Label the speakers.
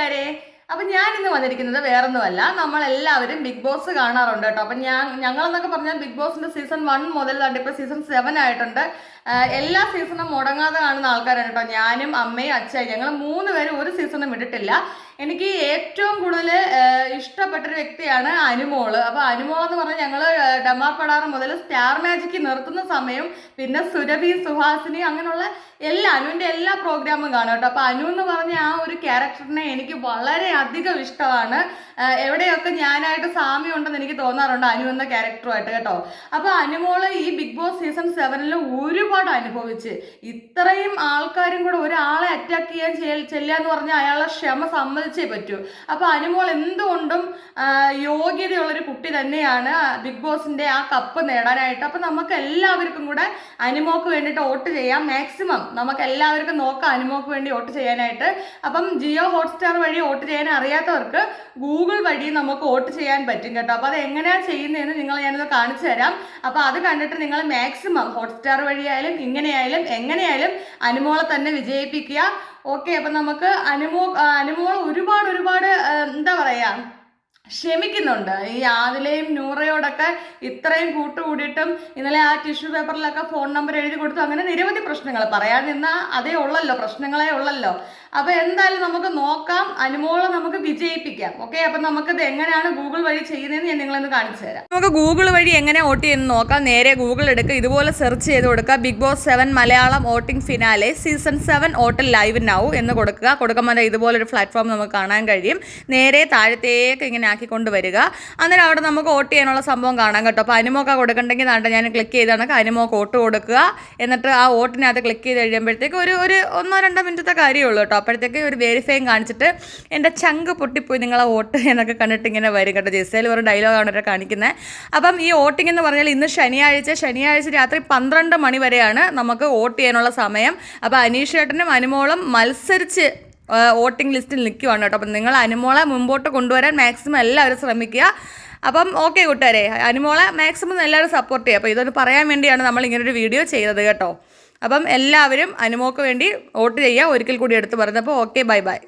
Speaker 1: കൂട്ടുകാരെ. അപ്പൊ ഞാൻ ഇന്ന് വന്നിരിക്കുന്നത് വേറൊന്നുമല്ല, നമ്മളെല്ലാവരും ബിഗ് ബോസ് കാണാറുണ്ട് കേട്ടോ. അപ്പൊ ഞങ്ങളെന്നൊക്കെ പറഞ്ഞാൽ ബിഗ് ബോസിന്റെ സീസൺ 1 മുതൽ ഇപ്പൊ സീസൺ 7 ആയിട്ടുണ്ട്. എല്ലാ സീസണും മുടങ്ങാതെ കാണുന്ന ആൾക്കാരാണ് കേട്ടോ. ഞാനും അമ്മയും അച്ഛയും ഞങ്ങൾ 3 പേരും ഒരു സീസണും വിട്ടിട്ടില്ല. എനിക്ക് ഏറ്റവും കൂടുതൽ ഇഷ്ടപ്പെട്ടൊരു വ്യക്തിയാണ് അനുമോള്. അപ്പൊ അനുമോൾ എന്ന് പറഞ്ഞാൽ ഞങ്ങള് ഡമാർപടാറ് മുതൽ സ്റ്റാർ മാജിക്ക് നിർത്തുന്ന സമയം, പിന്നെ സുരഭി, സുഹാസിനി, അങ്ങനെയുള്ള അനുവിന്റെ എല്ലാ പ്രോഗ്രാമും കാണും കേട്ടോ. അപ്പൊ അനു എന്ന് പറഞ്ഞ ആ ഒരു ക്യാരക്ടറിനെ എനിക്ക് വളരെ അധികം ഇഷ്ടമാണ്. എവിടെയൊക്കെ ഞാനായിട്ട് സാമ്യം ഉണ്ടെന്ന് എനിക്ക് തോന്നാറുണ്ട് അനു എന്ന ക്യാരക്ടറുമായിട്ട് കേട്ടോ. അപ്പൊ അനുമോള് ഈ ബിഗ് ബോസ് സീസൺ 7 ഒരുപാട് അനുഭവിച്ച്, ഇത്രയും ആൾക്കാരും കൂടെ ഒരാളെ അറ്റാക്ക് ചെയ്യാൻ ചെല്ലുക എന്ന് പറഞ്ഞാൽ അയാളെ ക്ഷമ സമ്മതിച്ചേ പറ്റൂ. അപ്പൊ അനുമോൾ എന്തുകൊണ്ടും യോഗ്യതയുള്ളൊരു കുട്ടി തന്നെയാണ് ബിഗ് ബോസിന്റെ ആ കപ്പ് നേടാനായിട്ട്. അപ്പൊ നമുക്ക് എല്ലാവർക്കും കൂടെ അനുമോക്ക് വേണ്ടിയിട്ട് വോട്ട് ചെയ്യാം. മാക്സിമം നമുക്ക് എല്ലാവർക്കും നോക്കാം അനുമോക്ക് വേണ്ടി വോട്ട് ചെയ്യാനായിട്ട്. അപ്പം ജിയോ ഹോട്ട്സ്റ്റാർ വഴി വോട്ട് ചെയ്യാൻ അറിയാത്തവർക്ക് ഗൂഗിൾ വഴി നമുക്ക് വോട്ട് ചെയ്യാൻ പറ്റും കേട്ടോ. അപ്പോൾ അത് എങ്ങനെയാണ് ചെയ്യുന്നതെന്ന് ഞാനത് കാണിച്ചു തരാം. അപ്പോൾ അത് കണ്ടിട്ട് നിങ്ങൾ മാക്സിമം ഹോട്ട്സ്റ്റാർ വഴിയായാലും എങ്ങനെയായാലും അനുമോളെ തന്നെ വിജയിപ്പിക്കുക. ഓക്കെ, അപ്പം നമുക്ക് അനുമോൾ ഒരുപാട് എന്താ പറയാ ക്ഷമിക്കുന്നുണ്ട്. ഈ ആദിലയും നൂറയോടൊക്കെ ഇത്രയും കൂട്ടുകൂടിയിട്ടും ഇന്നലെ ആ ടിഷ്യൂ പേപ്പറിലൊക്കെ ഫോൺ നമ്പർ എഴുതി കൊടുത്തു. അങ്ങനെ നിരവധി പ്രശ്നങ്ങൾ പറയാൻ നിന്നാൽ അതേ ഉള്ളല്ലോ, പ്രശ്നങ്ങളേ ഉള്ളല്ലോ. അപ്പൊ എന്തായാലും നമുക്ക് നോക്കാം, അനുമോളെ നമുക്ക് വിജയിപ്പിക്കാം. ഓക്കെ, അപ്പൊ നമുക്കിത് എങ്ങനെയാണ് ഗൂഗിൾ വഴി ചെയ്യുന്നതെന്ന് ഞാൻ നിങ്ങളൊന്ന് കാണിച്ചു തരാം. നമുക്ക് ഗൂഗിൾ വഴി എങ്ങനെ വോട്ട് ചെയ്യുന്ന നോക്കാം. നേരെ ഗൂഗിൾ എടുക്കുക, ഇതുപോലെ സെർച്ച് ചെയ്ത് കൊടുക്കുക, big boss 7 Malayalam voting finale season 7 vote live now എന്ന് കൊടുക്കുക. കൊടുക്കുമ്പോൾ ഇതുപോലൊരു പ്ലാറ്റ്ഫോം നമുക്ക് കാണാൻ കഴിയും. നേരെ താഴത്തേക്ക് ഇങ്ങനെ ആക്കിക്കൊണ്ട് വരിക. അന്നേരം അവിടെ നമുക്ക് വോട്ട് ചെയ്യാനുള്ള സംഭവം കാണാൻ കേട്ടോ. അപ്പോൾ അനുമോക്ക കൊടുക്കണ്ടെങ്കിൽ ഞാൻ ക്ലിക്ക് ചെയ്താണ് അനുമോക്ക് വോട്ട് കൊടുക്കുക. എന്നിട്ട് ആ വോട്ടിനകത്ത് ക്ലിക്ക് ചെയ്ത് കഴിയുമ്പോഴത്തേക്ക് ഒരു 1-2 മിനിറ്റത്തെ കാര്യമുള്ളൂ കേട്ടോ. അപ്പോഴത്തേക്ക് ഒരു വെരിഫൈയും കാണിച്ചിട്ട് എൻ്റെ ചങ്ക് പൊട്ടിപ്പോയി നിങ്ങളെ വോട്ട് എന്നൊക്കെ കണ്ടിട്ട് ഇങ്ങനെ വരും കേട്ടോ. ജിസയിൽ ഒരു ഡയലോഗാണ് ഇവിടെ കാണിക്കുന്നത്. അപ്പം ഈ വോട്ടിംഗ് എന്ന് പറഞ്ഞാൽ ഇന്ന് ശനിയാഴ്ച രാത്രി 12 മണി വരെയാണ് നമുക്ക് വോട്ട് ചെയ്യാനുള്ള സമയം. അപ്പോൾ അനീഷ് ചേട്ടനും അനുമോളും മത്സരിച്ച് വോട്ടിംഗ് ലിസ്റ്റിൽ നിൽക്കുവാണ് കേട്ടോ. അപ്പം നിങ്ങൾ അനുമോളെ മുമ്പോട്ട് കൊണ്ടുവരാൻ മാക്സിമം എല്ലാവരും ശ്രമിക്കുക. അപ്പം ഓക്കെ കൂട്ടുകാരെ, അനുമോളെ മാക്സിമം എല്ലാവരും സപ്പോർട്ട് ചെയ്യുക. അപ്പോൾ ഇതൊന്ന് പറയാൻ വേണ്ടിയാണ് നമ്മൾ ഇങ്ങനൊരു വീഡിയോ ചെയ്തത് കേട്ടോ. അപ്പം എല്ലാവരും അനുമോക്ക് വേണ്ടി വോട്ട് ചെയ്യുക. ഒരിക്കൽ കൂടി എടുത്ത് പറഞ്ഞപ്പോൾ ഓക്കെ, ബൈ.